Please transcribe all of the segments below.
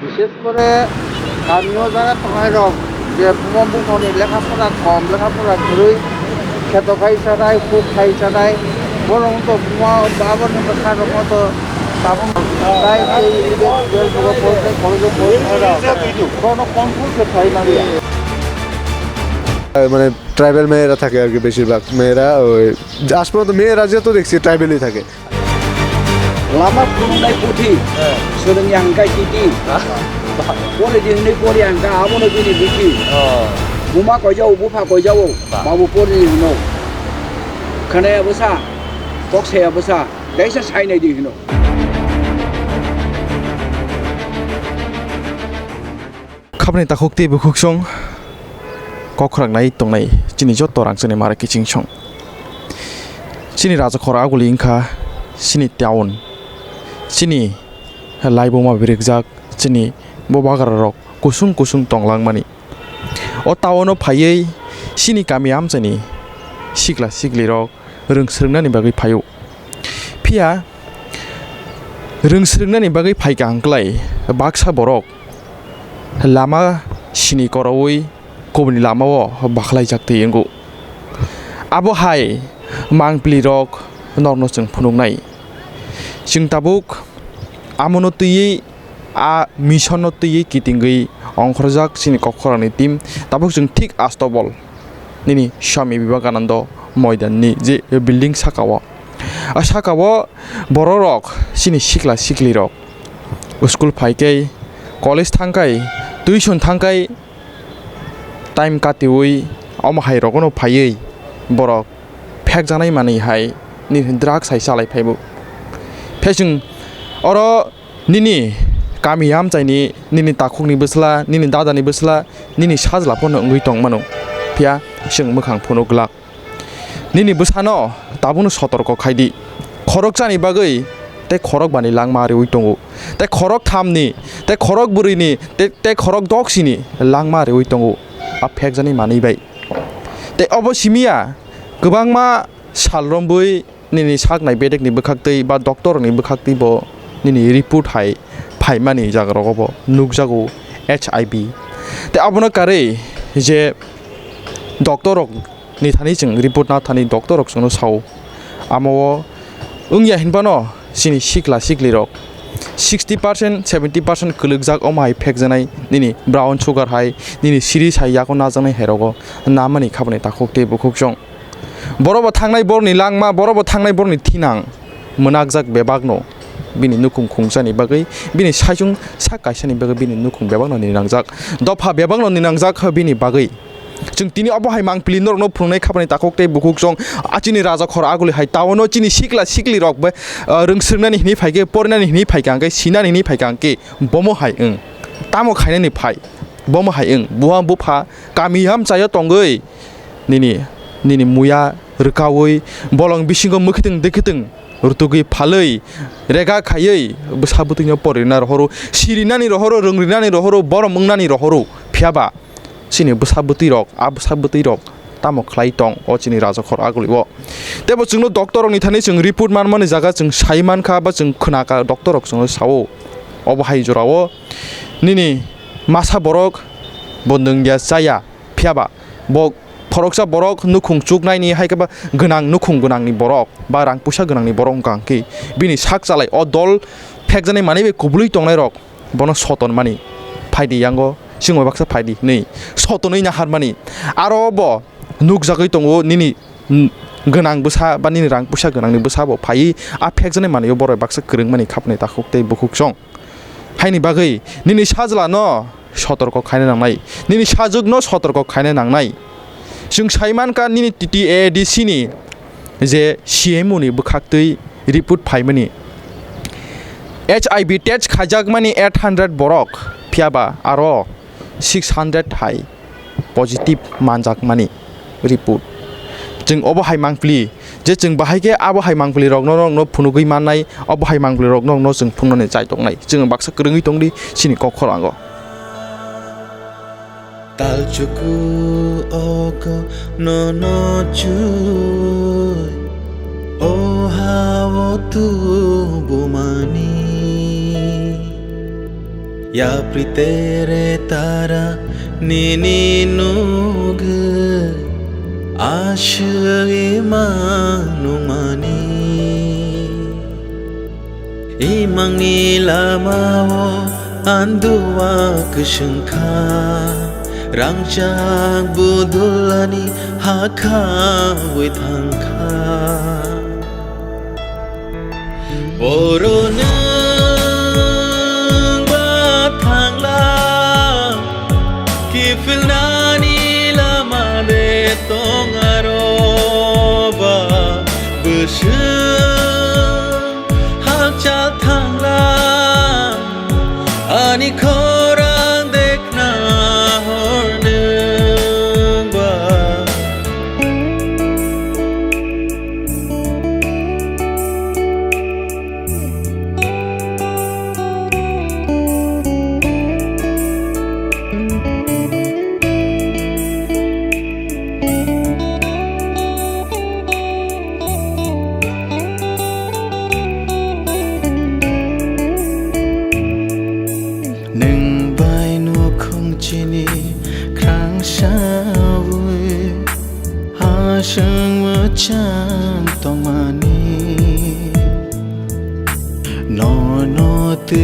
বিশেষ করে স্থানীয় যারা থাকায় রক যে ব্রহ্মপুত্রের লেখাপড়া কম লেখাপড়া ঘুরোই খেত খাই চালাই খুব খাই চালাই বরং তো আবার খাওয়ার মতো তখন তাই এই কোনো কনফিউজ হয় না মানে ট্রাইবেল মেয়েরা থাকে আর কি বেশিরভাগ মেয়েরা ওই আজ পর্যন্ত মেয়েরা যেহেতু দেখছি ট্রাইবেলই থাকে lama kurunai putih sering yang kai titi boleh di sini boleh yang kai amo nak ini biki buma kau jauh bupa kau jauh mau boleh di sini kerana apa sah tok saya apa sah dari saya ni di sini খাবনি তাখুকতি বুখুকসং কখরাংনাই তংনাই চিনি যত রাংসনি মারা কিচিংসং চিনি রাজা খরা আগুলি ইংখা চিনি town চিনি লাইবমা বিরেকজাক চিনি ববাগার rock কুসুং কুসুং তংলাংমানি ও টাউনও ফাইयै চিনি গামি আমজানি सिग्ला सिग्लि रक रोंस्रोंनानि बागै फायौ फिया रोंस्रोंनानि बागै फायगा आंग्लाय बाक्सा बरक लामा सिनि करावै गुबुननि लामाव बाख्लाय जागतै एंगौ आबो हाय मांप्लि रक नरनजों फुनुंनाय जों ताबुक आमनतयै आ मिशनतयै कितिंगै अंखरजाक सिनि कखरानि टीम ताबुक जों ठीक आस्तबल निनि स्वामी विवेकानंद मैदाननि जे बिल्डिं साकाव बर' रक सिनि सिख्ला सिख्लि रक स्कुल फाइकै कलेज थांकाय टिउसन थांकाय टाइम काटिवै अमाहाय रगनो फायै बरक फेक जानाय मानैहाय नि ड्राग्स हाय सालाय फायबो फेजों अर निनि गामि आमजायनि निनि ताखुकनि बोसला निनि दादानि बोसला निनि साज्लाफोरनो ओंगै दं मानो फिया जों मोखां फुनुग्लाक निनि बोसानो दाबुनो सतर्क खायदि खरक जानि बागै ते खरक बानि लांमारि उइतंगो ते खरक थामनि ते खरक बुरैनि ते खरक दक्सिनि लांमारि उइतंगो आ फेक जानि मानैबाय ते अबसिमिया गोबां मा सालरमबै निनि सागनाय बेदेकनि बोखाक्तै बा डक्टरनि बोखाक्तै ब निनि रिपोर्ट हाय फाइमानि जागरगबो नुगजागो HIV ते अबनो कारै जे डक्टर नि थानी जों रिपोर्ट ना थानी डक्टर जोंनो साव आमो ओंया हिनबानो सिनि सिख्ला सिख्लि रक 60% 70% कलुगजाक अमाय फेक जानाय निनि ब्राउन सुगार हाय निनि सिरिस हाय याको नाजानाय हेरगो नामानि खाबने ताखुकते बुखुकजों बरबो थांनाय बरनि लांमा बरबो थांनाय बरनि थिनां मोनागजाक बेबागनो बिनि नुकुं खुंसानि बागै बिनि सायजुं साकायसानि बागै बिनि नुकुं बेबागनो निनांजाक दफा बेबागनो निनांजाक बिनि बागै जों तिनि अबहाय मांप्लि नरनो फुंनाय खाबने ताखुकते बुखुकजों आचिनि राजा खर आगुलि हाय टाउनो चिनि सिख्ला सिख्लि रक बे रोंस्रोंनानि हिनि फायगे परनानि हिनि फायगांगे सिनानि हिनि फायगांगे बमो हाय ओं तामो खायनानि फाय बमो हाय ओं बुहा बुफा गामियाम जायो तंगै निनि मुया रकावै बलं बिसिंगो मखितों देखितों रुतुगै फालै रेगा खायै बसाबुतिनो परिना रहरो सिरिनानि रहरो रोंरिनानि रहरो बरम मंनानि रहरो फियाबा सिनि बसाबुति रक आ बसाबुति रक तामो खलाय दं अ चिनि राजाखर आगुलिबो तेबो जोंनो डक्टरनि थाने जों रिपोर्ट मानमानि जागा जों साइमानखा बा जों खोनाका डक्टरक जों सावो अबहाय जरावो निनि मासा बरक बन्दोंगिया जाया फियाबा ब फरकसा बरक नुखुं चुकनायनि हायकाबा गोनां नुखुं गोनांनि बरक बा रां पुसा गोनांनि बरक गांखि बिनि साक जालाय अ दल फेक जानाय माने बे कुबुलै दंनाय रक बनो सतन मानि फायदि यांगो सिङाव बाक्सा फायदि नै सतनै ना हारमानि आरो ब नुक जागै दङो निनि गोनां बोसा बा निनि रां पुसा गोनांनि बोसा ब फायि आ फेक जानाय माने बर बाक्सा गोरों मानि खापने ताखुकते बुखुकजों हायनि बागै निनि साजला न सतर्क खायनो नांनाय निनि साजुग न सतर्क खायनो नांनाय जों साइमानका निनि TTADC नि जे CMO नि बोखाक्तै रिपोर्ट फाइमानि HIV टेस्ट खाजाक मानि 800 बरक फियाबा आरो 600 हाय पजिटिव मानजाक मानि रिपोर्ट जों अबहाय मांप्लि जे जों बाहायगे आबहाय मांप्लि रगनो फुनुगै माननाय अबहाय मांप्लि रगनो जों फुंनानै जाय दंनाय जों बाक्सा गोरोङै दंदि सिनि कखरांगो Talcuku oko nonocu Oh hawo tu bumani या प्रीतेरे तारा निनी नुग आशे मानु मानी इमांनि लामाओ आन्दुआ गोसोंखा रांचाक बुदुलानि हाखावै थांखा बर'नो थांला किफिलनानि लामादे तंगारबा बोसोर हागचा थांला आनि खौरां देखना हरनोबा Chini krang shawi ha shang ma cham tong mani no no tu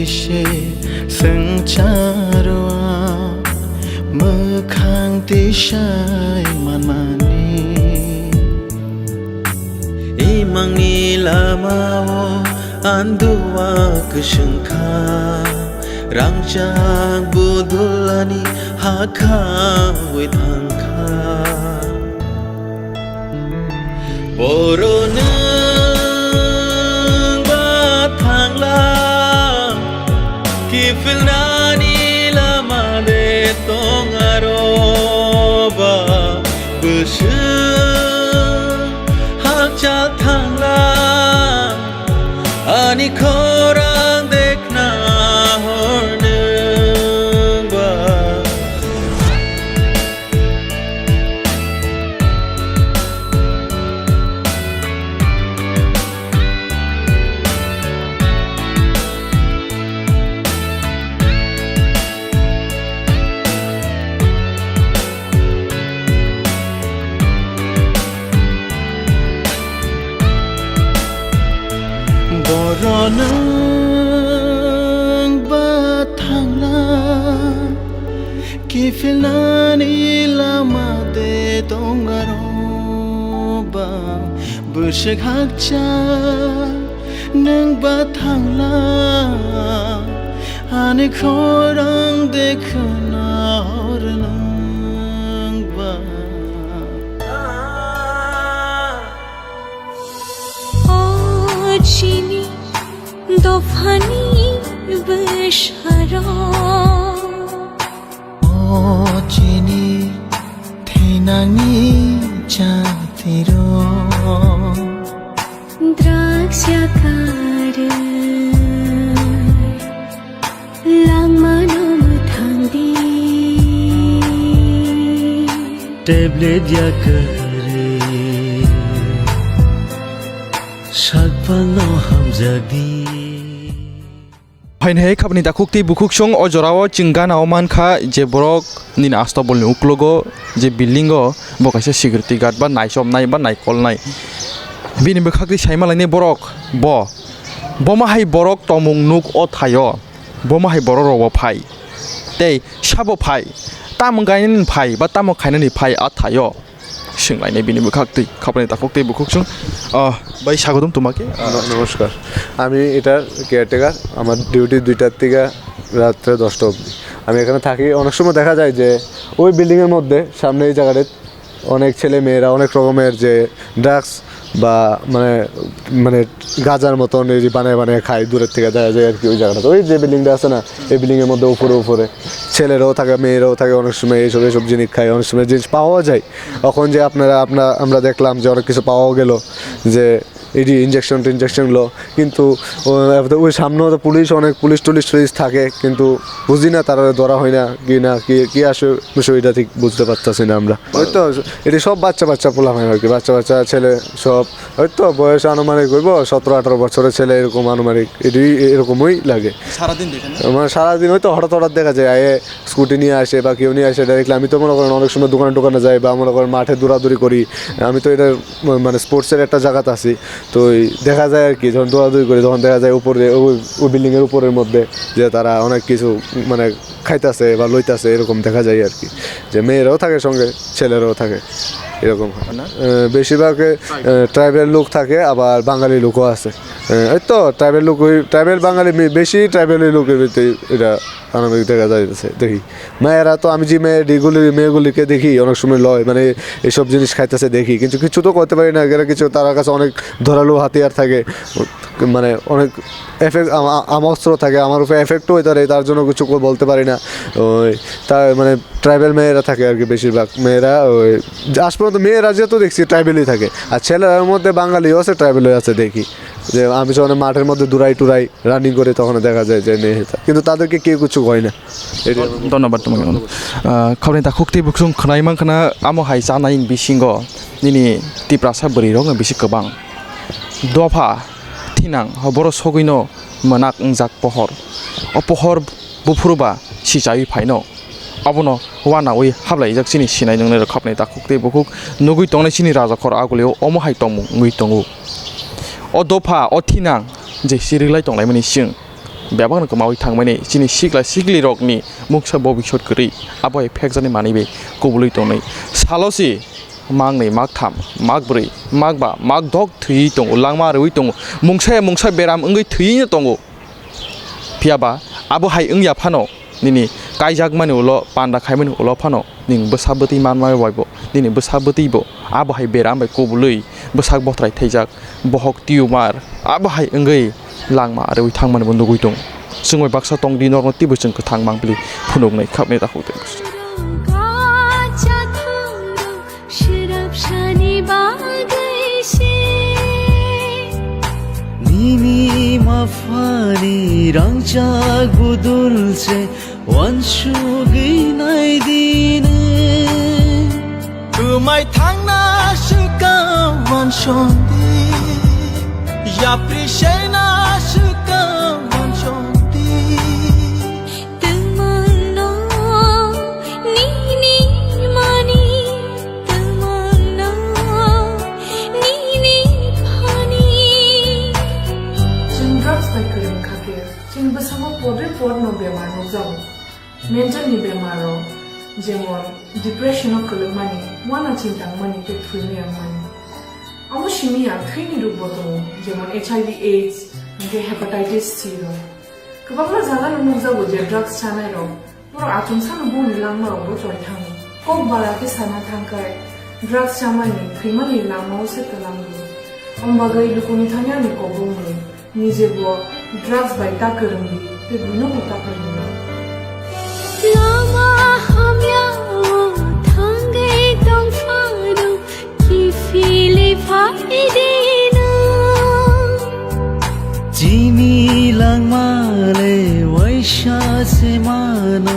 she sang charwa ma khang ti shai man mani imang ni lamao andua kusungkha रांचाक बुदुलानि हाखावै थांखा बर'नो थांला किफिलनानि लामादे तंगारबा बोसोर हागचा थांला आनि खौरां देखना बर'नो थांला किफिलनानि लामादे तंगारबा बोसोर हागचा नोंबा थांला आनि खौरां देखना हरनोबा Chini dofani beshara O chini thenani chatiro Drakshakar Langmanam thandi tablet yakare Sakpano hamjadi Hain hei khapni dakukti bukuksong o jorao chinggan aoman kha je borok nin astobol ni uklogo je building o bokaise security guard ba naisom nai ba naikol nai bini bekhakti saimalani borok bo ma hai borok tomung nuk o thayo bo ma hai borok ro phai tei sabo phai tam gainin phai ba tam khainani phai a thayo সিংলাইনে বিনি বুখাক্তি খাপনে তাকক্তি বুকুকসুং ভাই স্বাগতম তোমাকে নমস্কার আমি এটার caretaker আমার duty 2টার থেকে রাত্রে 10টা অবধি আমি এখানে থাকি অনেক সময় দেখা যায় যে ওই বিল্ডিংয়ের মধ্যে সামনে এই জায়গাতে অনেক ছেলে মেয়েরা অনেক রকমের যে ড্রাগস বা মানে গাজার মতন এই যে বানায় খায় দূরের থেকে দেখা যায় আর কি ওই জায়গাটা ওই যে বিল্ডিংটা আছে না এই বিল্ডিংয়ের মধ্যে উপরে ছেলেরাও থাকে মেয়েরাও থাকে অনেক সময় এইসব জিনিস খায় অনেক সময় জিনিস পাওয়া যায় তখন যে আমরা দেখলাম যে অনেক কিছু পাওয়া গেল যে এডি ইঞ্জেকশনগুলো কিন্তু ওই সামনেও তো পুলিশ টুলিশ থাকে কিন্তু বুঝি না তারা ধরা হয় না কি আসে বিষয়টা ঠিক বুঝতে পারতেছি না আমরা হয়তো এটি সব বাচ্চা পোলা হয় আর কি বাচ্চা ছেলে সব হয়তো বয়স আনুমানিক করবো 17-18 বছরের ছেলে এরকম আনুমানিক এটি এরকমই লাগে সারাদিন দেখেন আমার সারাদিন হয়তো হঠাৎ দেখা যায় আয়ে স্কুটি নিয়ে আসে বা কেউ নিয়ে আসে ডাইরেক্টলি আমি তো মনে করেন অনেক সময় দোকানে যাই বা মনে করেন মাঠে দৌড়াদৌড়ি করি আমি তো এটা মানে স্পোর্টসের একটা জায়গাতে আছি তো দেখা যায় আর কি যখন দৌড়াদৌড়ি করি তখন দেখা যায় উপরে ওই বিল্ডিংয়ের উপরের মধ্যে যে তারা অনেক কিছু মানে খাইতেছে বা লইতেছে এরকম দেখা যায় আর কি যে মেয়েরাও থাকে সঙ্গে ছেলেরাও থাকে এরকম হয় না বেশিরভাগ ট্রাইবেল লোক থাকে আবার বাঙালি লোকও আছে এই তো ট্রাইবেল বাঙালি বেশি ট্রাইবেলের লোকের ভিতরে এটা আনুমানিক দেখা যাইতেছে দেখি মেয়েরা তো আমি যে মেয়েগুলিকে দেখি অনেক সময় লয় মানে এসব জিনিস খাইতেছে দেখি কিন্তু কিছু তো করতে পারি না এরা কিছু তার কাছে অনেক ধরালো হাতিয়ার থাকে মানে অনেক এফেক্ট অস্ত্র থাকে আমার উপরে এফেক্টও হয়ে থাকে তার জন্য কিছু বলতে পারি না ওই তার মানে ট্রাইবেল মেয়েরা থাকে আর কি বেশিরভাগ মেয়েরা ওই আজ পর্যন্ত মেয়েরা যেহেতু দেখছি ট্রাইবেলই থাকে আর ছেলের মধ্যে বাঙালিও আছে ট্রাইবেলও আছে দেখি যে আমি যখন মাঠের মধ্যে টুরাই রানিং করে তখন দেখা যায় যে মেয়ে কিন্তু তাদেরকে কেউ কিছু হয় না এটা ধন্যবাদ তোমাকে খাবনি दाखुक्ति बुखुं खनायमान खना आमहाय जानाय बिसिंग दिनै तिप्रासा बोरै रं बिसि गोबां दफा थिनां बर' सगैनो मोनाक जाक पहर अपहर बुफुरबा सिजाय फाइनो अबनो वाना ओइ हाबलाय जाक सिनि सिनाय नोंनो खाबनाय दाखुक्ति बुखुक नुगै तंनाय सिनि राजाखर आगलियाव अमहाय तंमु नुगै तंगु अ दफा अ थिनां जे सिरिलाय तंलायमानि सिं बेबां गोमावै थांमाने सिनि सिग्लि रकनि मुक्सा भबिष्यत गरै आबहाय फेकजानि मानिबे कबुलै तंनाय सालसि मागनै माग थाम माग ब्रै माग बा माग दग थैयै दङ लांमा रौयै दङ मुंसा बेराम ओंगै थैयैनो दङ फियाबा आबहाय ओंया फानो दिनै गायजाक माने उल' पान्दा खायमाने उल' फानो निं बोसाबोतै मान माय वायबो दिनै बोसाबोतैबो आबहाय बेराम बाय कबुलै बोसाक बथ्राय थैजाक बहक टिउमार आबहाय ओंगै लांमा रौयै थांमाने बन्द गय दं जोंय बाक्सा दं दिनरनो तिबो जोंखौ थांमांब्लि फुनुगनाय खाबनाय दाखौदों Mafani rangchak budulse wanshugi naidine Umay thangna shuka wanshondi Yaprishena shuka wanshondi Tamanna nini mani tamanna nini phani drugs by krim khake chin basama pod no bemar no jabo mental ni bemar ro jemon depression o kul mani wana chintang mani ke thuni mani amo shimia khini ru bodo jemon HIV AIDS ge hepatitis C ro kababla jaga no jabo je drugs chanai ro puro atun san bu nilangma ro choi thang kok bara ke sana thangkai drugs chamani khimani lamo se talangi ombagai lukuni thanya ni kobumri নিজেবো drugs বাই তাকরমি তে গুনো তাকরমি লামা হামিয়া থাঙ্গে দং ফাদু কি ফিলে ফাইদেনা Jini langmale waisha semano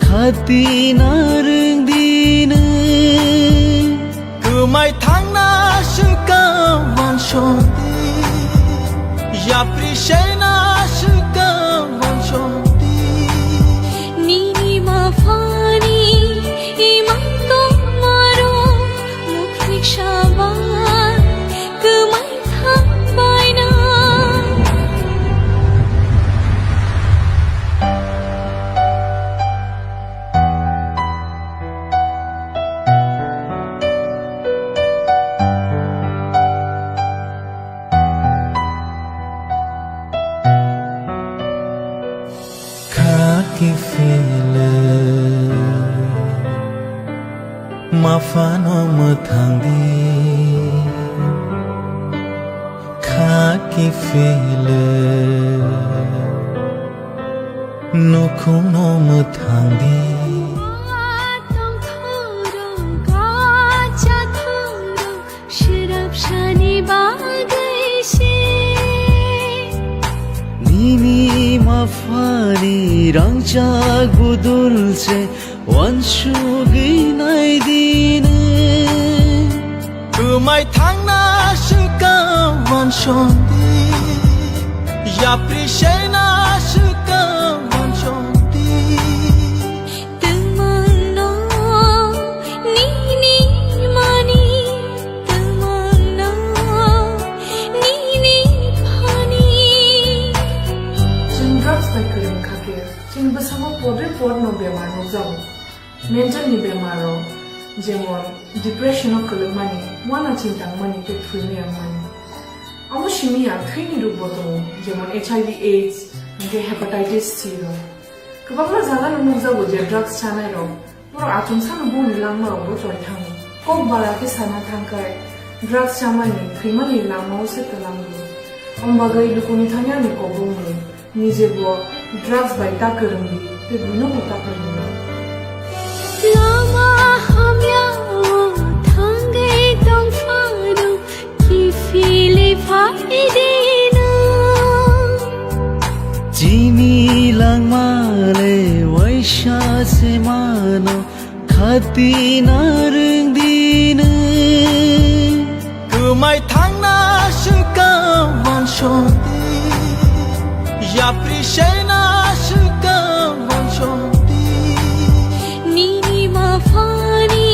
khati narung dine Kumai thangna shuka wanshondi Yaprishena shuka wanshondi nini mafani imanto maro muknik shaban kumai thambaina Kaki fele Mafano mathangdi Kaki fele Nukuno mathangdi Tong thoro gacha thoro shirap shani bagai Nini mafani rangchak budulce wan shugi nai dine Kumai thangna shuka wan shondi Yapri shena shuka wan shondi तमन्ना नीनी मानी तमन्ना नीनी फानी जों drugs bye कलम खाके जों बसामा पदे पद न बेमार न जाबो मेंटल नि बेमारो जेमन डिप्रेशन अफ कलम मानी वाना चिंतां मानी के थुइने मानी अमो शिमिया थैनि रुप दं जेमन HIV AIDS के हेपाटाइटिस C रो गोबां जागा नुनो जाबो जे ड्राग्स चानाय रो बर आचुं सानो बुनि लांमा बो जय थाङो कक बारा के साना थांखाय ड्राग्स चामानि थैमानि लामाव से तलांगो अम्बागै लुकुनि थान्यानि कबुंनि निजेबो ड्राग्स बाय ताकरंगि ते बुनो ताकरंगि लामा हमयाओ थांगै दंफानो कि फिले फाइदेना Jimi lang male waisha se mano khati na ring dine Kumai thangna shuka wan shondi Yapri shena shuka wan shondi नीनी माफानी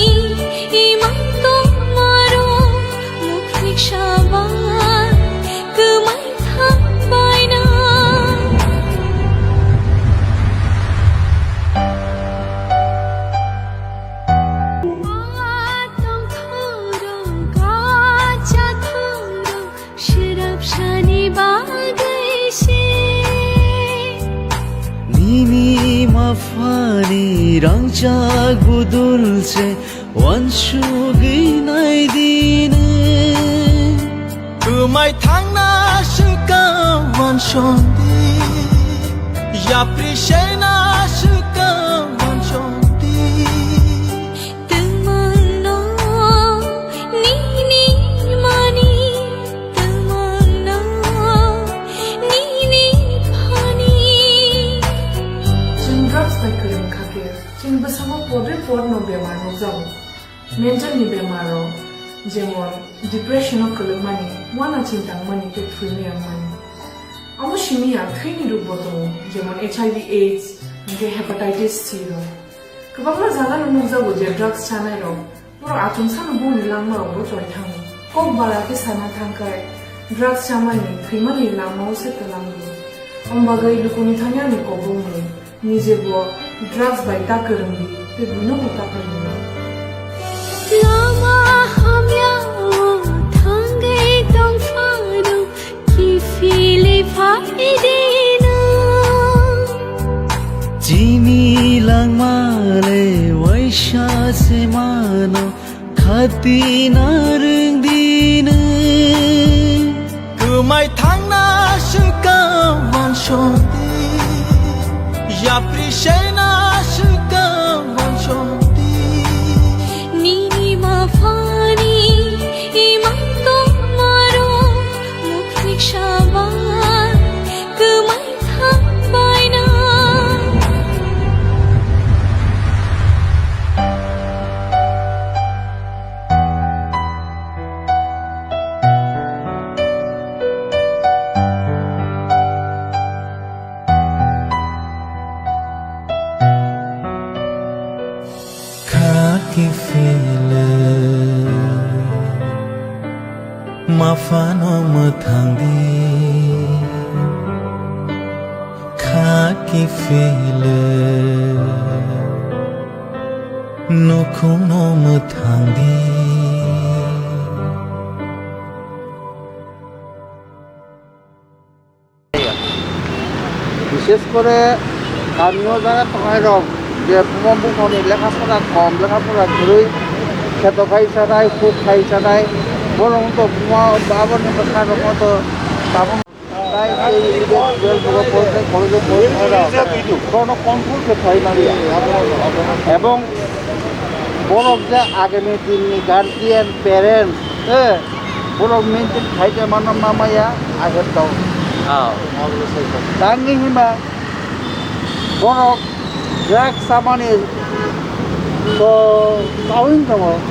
इमान तो मारो मुख शाबान कमाई था बायना आतम थोरो गाचा थोरो शराब शानी बागै से Nini mafani rangchak budulce wan shugi nai dine Kumai thangna shuka wan shondi Yapri shena shuka wan shondi तमन्ना नीनी मानी तमन्ना नीनी फानी जों ड्राग्स बाय कलम खाके जों बसामा पदे पद न बेमार न जाबो मेंटल नि बेमारो जेमन डिप्रेशन अफ कलम मानी वाना चिंतां मानी के थुइने मानी अमो शिमिया थैनि रुप दं जेमन HIV AIDS के हेपाटाइटिस C रो गोबां जागा नुनो जाबो जे ड्राग्स चानाय रो बर आचुं सानो बुनि लांमा बो जय थाङो कक बारा के साना थांखाय ड्राग्स चामानि थैमानि लामाव से तलांगो अम्बागै लुकुनि थान्यानि कबुंनि निजेबो ड्राग्स बाय ताकरंगि ते बुनो ताकरंगि लामा हमयाओ थांगै दंफानो कि फिले फाइदेना Jimi lang male waisha se mano khati na ring dine Kumai thangna shuka wan shondi Yapri shena shuka wan shondi नीनी माफानी इमान तो मारो मुख शाबान कमाई था बायना Khaki fele mafano mathangdi Khaki fele nukhuno mathangdi বিশেষ করে স্থানীয় জায়গা তোমায় রক যে ব্রহ্মপুরনি লেখাপড়া কম লেখাপড়া ধরেই খেত খাই চানাই খুব খাই চানাই বরং তো আবার সারের মতো তেমন তাই কলেজে কোনো কন্ট্রোল হয় না এবং বরফ যে আগামী দিননি গার্জিয়ান প্যারেন্টস বরফ মেনটেন খাইতে মানাম মামাইয়া আগের দাও Tangi hima borok rak samani to tawin dong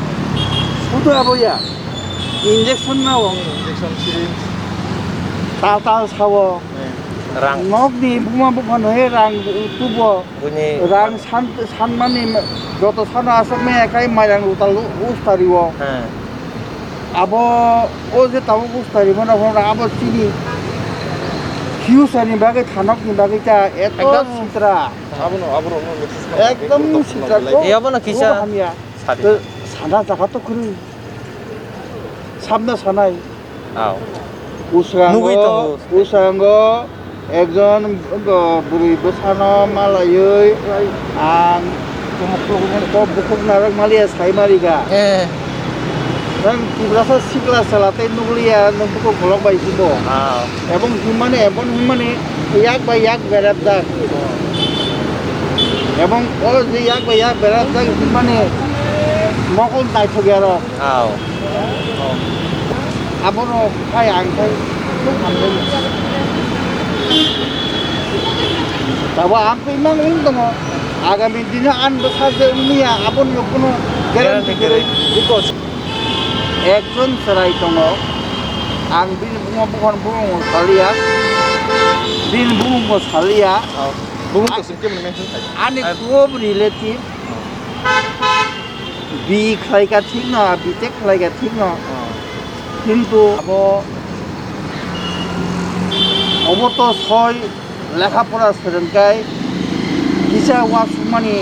sudu aboya injection nawo tal sawo Rang ngokni buma buma nohe rang tubo bunyi rang san mani joto sana asok me kai mayang utal ustariwo abo oje tawo ustariwo na hona abo chini hiusani bagai thanok ni bagai ta eto sitra ekdom sitra ko Iya na kisa hamia to sana jaga to kuru samna sanai Aw Nugui to. usango ekjon buri besano malayoi ang bukuk narak malia sai mariga dan tibrasa sikla salate nuglia nungku golok bai sibo Aw এবং হিমানে ইয়াক বা ইয়াক বেড়াত দাগ এবং ও যে ইয়াক বা ইয়াক বেড়াত দাগ হিমানে মকল তাই থাকে আর Aw আবনো খাই আংখাই খুব হামদে তারপর আমি ইমান দङ আগামী দিনে আনবো সাজে উনিয়া আবন কোনো গ্যারান্টি করে একজন সেরাই দङ ang bin bunga bukan bunga salia bin bunga salia bunga to singke men mention thai ane খুব রিলেটিভ বি খাইকা ঠিক না বিটেক খাইকা ঠিক না কিন্তু অবত ছয় লেখাপড়া সেরেনকাই কিসা ওয়াসুমানি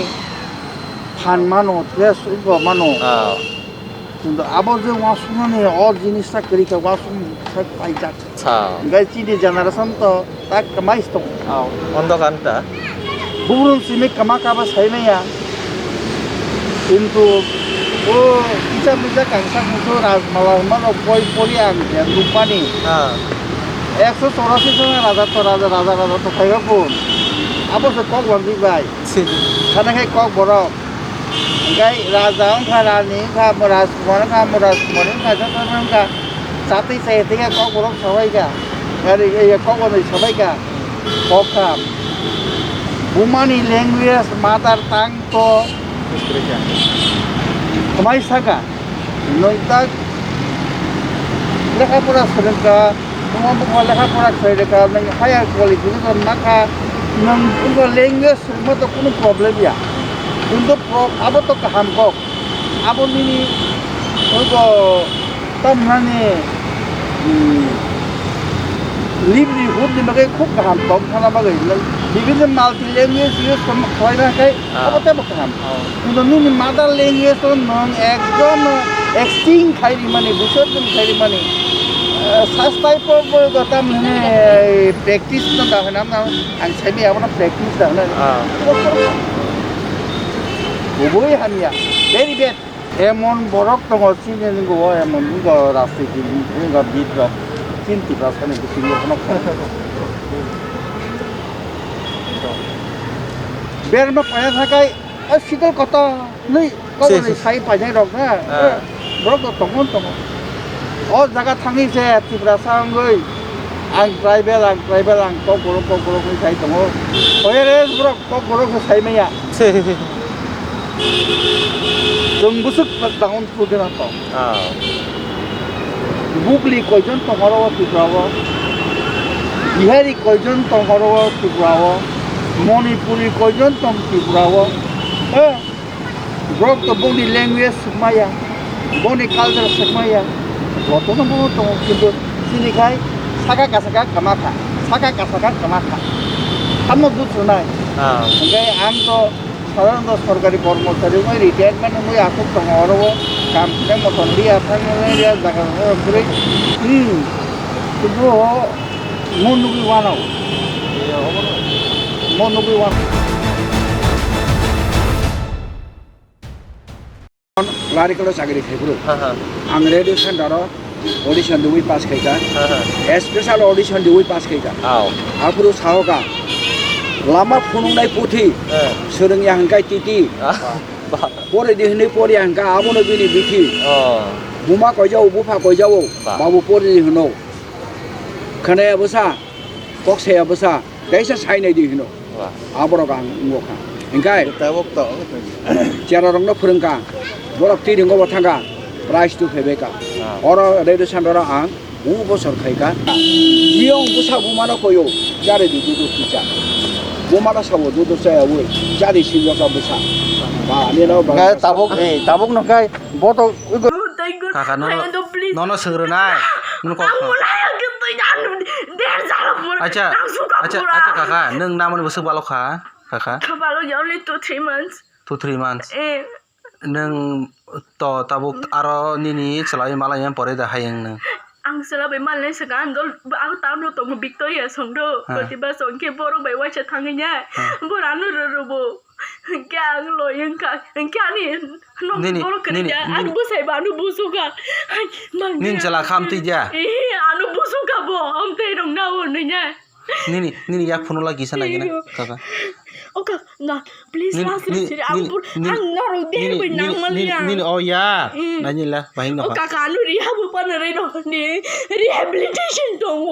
ফান মানো ড্রেস মানো Aw কিন্তু আবার যে ওয়াসুমানি অর জিনিসটা করিকা ওয়াসুম পাইজা Chao Gai cini generation to tak kemai stong. Aw Ondo kanta Burung sini kema kaba saya ya. Into bisa kangsa musuh ras malah mana poli ang yang lupa nih. Ekso sorasi sana raja to kaya pun. Apa sekok wanti bay. Karena kayak kok borok. Gai raja ang karani muras kah sana Sati saya tiga kok borok sawai ka. Dari kok wanti sawai ka. Kok kam. Bumani language mother tongue to kemai saka. Noitak লেখাপড়া সেরেকা তোমার বুক লেখাপড়া সেরেকা নং higher quality তো নাকা নং উনগো language মতো কোনো problem ইয়া কিন্তু আবো তো কাহাম কক আবো নিনি উনগো তামহানে livelihood ni bagai খুব কাহাম কক খানা বাgai বিভিন্ন মাল্টি ল্যাঙ্গুয়েজ ইউজ হয় না কাই আবো তে কাহাম কিন্তু নিনি মাদার ল্যাঙ্গুয়েজ তো নং একদম এক্সটিং খাইরি মানে বিসর্জন খাইরি মানে সাস টাইপ অফ গতা মানে প্র্যাকটিস না দা না আং সাইমি আপনা প্র্যাকটিস দা না ববই হামিয়া ভেরি ব্যাড এমন বরক দङ চিনে গো এমন গো রাস্তা কি গো বিট গো চিন্তি রাস্তানে কি সিঙ্গ কোন বেরমা পায়া থাকাই শীতল কত নেই কত সাই পাইনাই রক না বরক দङ ও জায়গা থাঙিছে ত্রিপুরা সাংগৈ আং ট্রাইবেল আং কক বরক সাই দङ ওরে বরক কক বরক সাইমাইয়া जों बुसुक डाउन फुदे ना तो बुकली कयजन तंगरव त्रिपुराव बिहारी कयजन तंगरव त्रिपुराव मणिपुरी कयजन तंग त्रिपुराव ब्रक तो बोंनि लैंग्वेज सकमाया बोंनि कालचार सकमाया बतनो बो तो किन्तु सिनिखाय साका कासाका कामाखा थामनो बुथुनाय ओमफ्राय आं तो সাধারণত সরকারি কর্মচারী মই রিটায়ারমেন্ট মই আসুক দङ আरो কাম খাই মতন দিয়া थांनानै জায়গা করে কিন্তু মন নুবি ওয়ানাও মন নুবি ওয়ান लारी कलो चाकरी खाइबुरु आं रेडियो सेन्टार ऑडिशन दुई पास खाइका स्पेशल ऑडिशन दुई पास खाइका आफुरु सावका लामा फुनुंनाय पुथि सोरंनि हांकाय तिति परे दिहनै परि हांका आबनो बिनि बिथि बुमा कयजाव बुफा कयजाव बाबु परि दिहनो खोनाया बसा kok saya besar desa sai nei di hino aboro kang ngoka engkai tabok to cara rong no phurungka borok ti ringo bathanga price tu phebeka oro redo sandora ang u bosor khaika biong busa bumano koyo jare di du kicha bumano sabo du saya we jare sinjo ka busa ba ni no ba ngai tabok no kai boto Kakak nono serenai. Nono kok. Aja kakak. Neng nama ni besar balok ha. Kakak. Kalau jauh ni 2-3 months. 2-3 months. Neng to tabuk aro nini selain malah yang pore dah hayang neng. Ang selalu malah sekarang dol aku tahu tu tunggu Victoria songdo. Tiba song ke borong bawa cat tangannya. Boranu robo. Kya lo yang kya ni borong kerja. Anu busai anu busuka. Nin cela kam tu ja. Anu busuka bo. Om teh dong naun ni nya. Nini yak puno lagi sana gina kakak. Oke, nah please lah sini ampun. Ang naruh dia benang malia. Nini oh ya. Nanya lah bahin Oh kakak anu rehab bukan reno ni rehabilitation dong.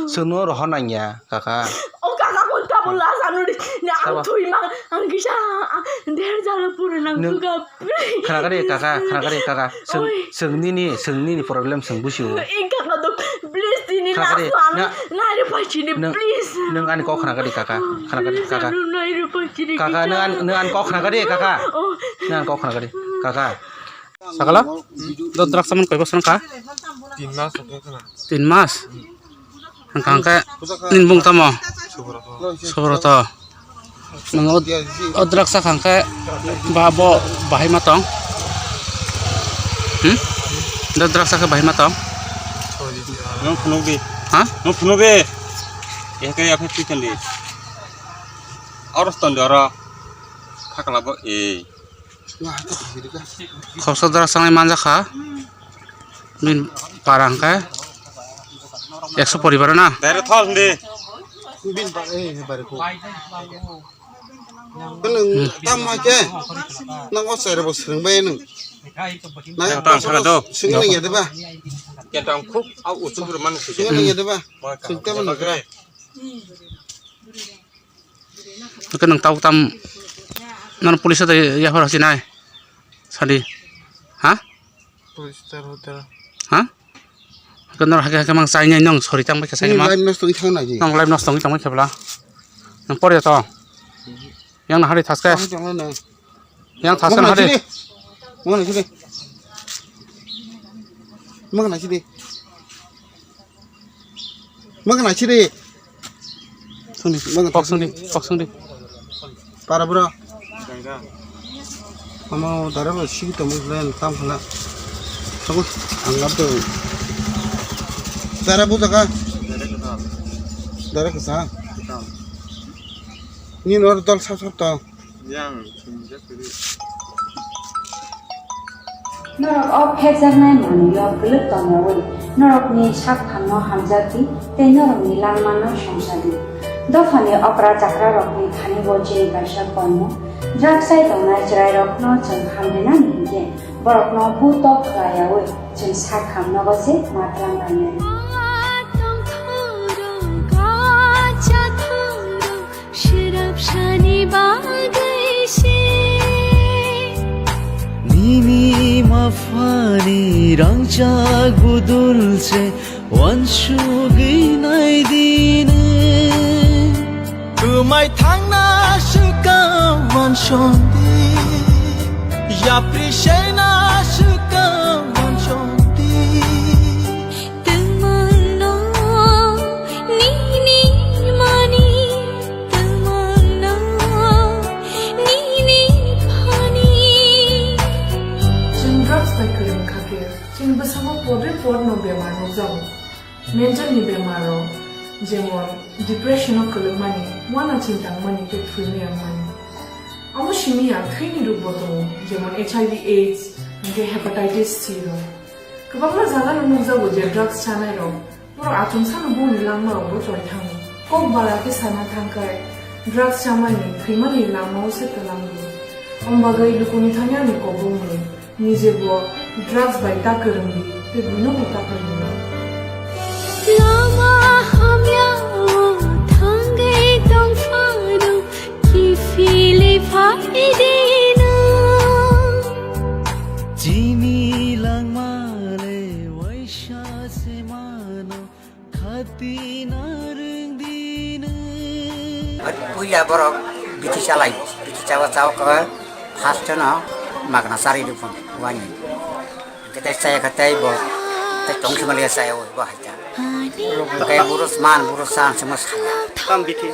Semua roh nanya kakak. Oh kakak pun tak belas anu ni. Nah tu imang ang kisah dia jalan pura nang juga. Kakak. Seng nini problem seng busiu. Kakak dok please ini lah suami. Nah ada pasti ni please. Neng an kok kakak. Kakak. Kakak neng an kok kakak. Neng an kok kakak. Sakala? Do drak saman koi bosan ka? 3 mas. Angka ninbung tamo. Sobroto. Nang odrak sa kangke babo bahay matong. Do drak sa ka bahay matong. No punugi. Ha? No punugi. Ya kaya apa sih kan di? Orang standar kakak labo Kau saudara sangai manja ka? Min parang ka? 100 পরিবার না dari thol di bin ba bare ko nang tam ma ke nang o sere bo sring ba nang na tam saga do sing nang yede ba ya tam khuk au usul man sing nang yede ba sing tam nang kra kan nang tahu tam nan polis ada ya hor hasinai sadi ha polis tar hotel ha kan nor hake mang sai nyai nong sori tang ba ka sai ma live nos to ithang na ji nong live nos tong tang ma khebla nang pore to yang na hari thaske yang thaske na hari mo na chide magana chide sungdi pok sungdi para bro mama daraba sigi to mo len tam khala sabu anggap to daraba daga daraba sa ni nor dal sa sa to yang Norok of Hexanai Manu, your bullet on the way. Norok ni Shak Hano Hamzati, then Norok ni Lamano Shamsadi. Dofani opera Chakra Rock ni Hanibo J. Gasha Pono, drug side on Nigeria Rock no Chun Hamdena Ninge, Borok no Buto Krayaway, Chun Sak Ham Novose, Matlan Rane. Nini mafani rangcha gudulce wanshugi nai dine tumai thangna shuka wanshondi ya prishena shuka wanshondi Tamanna nini mani tamanna nini pani drugs by krim khake chin basama pod no bemar no jabo mental ni bemaro jemon depression of kul mani wana chintang mani ke thuni mani amo shimia khini ruboto jemon HIV AIDS nge hepatitis C ro kabangla jala no jabo je drugs chanai ro puro achung san bu langma ro choi thang kok bala ke sana thangkai drugs chamani khimani langma se talangi ombagai lukuni thanya ni ko bumni নিজে drugs by তা করুন তে গুনো তা করুন Lama hamya puila borok biti chalai biti chawa chawa ka first no magna sari du phone wani kete saya kata ibo te tongki malia saya oi ba haja kayak burus man burus san semua saya kam biti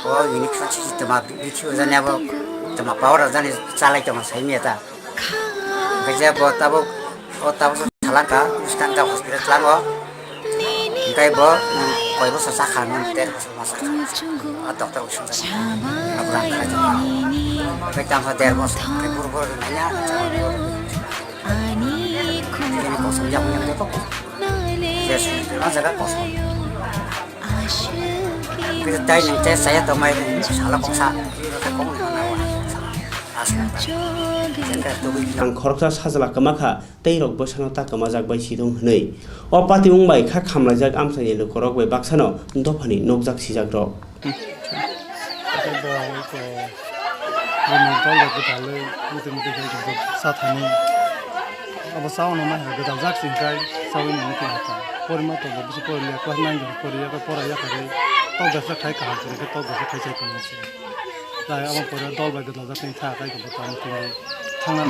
oh ini kecil cuma biti ozan ya bo cuma power ozan chalai cuma saya ni ta kayak bo tabu oh tabu salaka ustan ka hospital lango kayak bo koi bo sasakan nanti masak dokter usun aku nak kerja kayak tanpa der bos kayak buru-buru nanya ini kosong yang itu yes masa kan kosong kita tanya yang tes saya tuh main salah kongsa kita kong mana ang khoroksa sajala kamaka teirok bosano ta kamajak bai sidong hnei o pati mungbai kha khamlajak amsani lukorok bai baksano ndophani nokjak sijak rok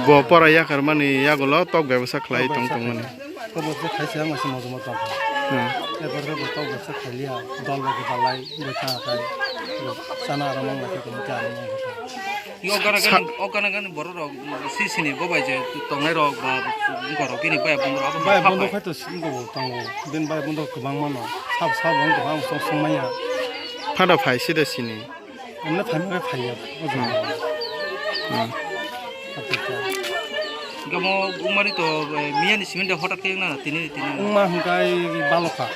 bo pora ya kar mani ya golo tok ব্যবসা khlai tong tong mani ko bo khai sa ma sama jama ta e por ko tok ব্যবসা khaliya dol ba dalai bo ta kai sana ramang la ko ta yo ogana boro rok sisini bo bai je tongnai rok ba goro kini bai bondo abo bai bondo khai to singo tango din bai bondo kubang mano sab bang to hang song maya phada phai sida sini amna phai phaiya ojun gamo umari to miani simen de hotak ke na tini umma hungkai baloka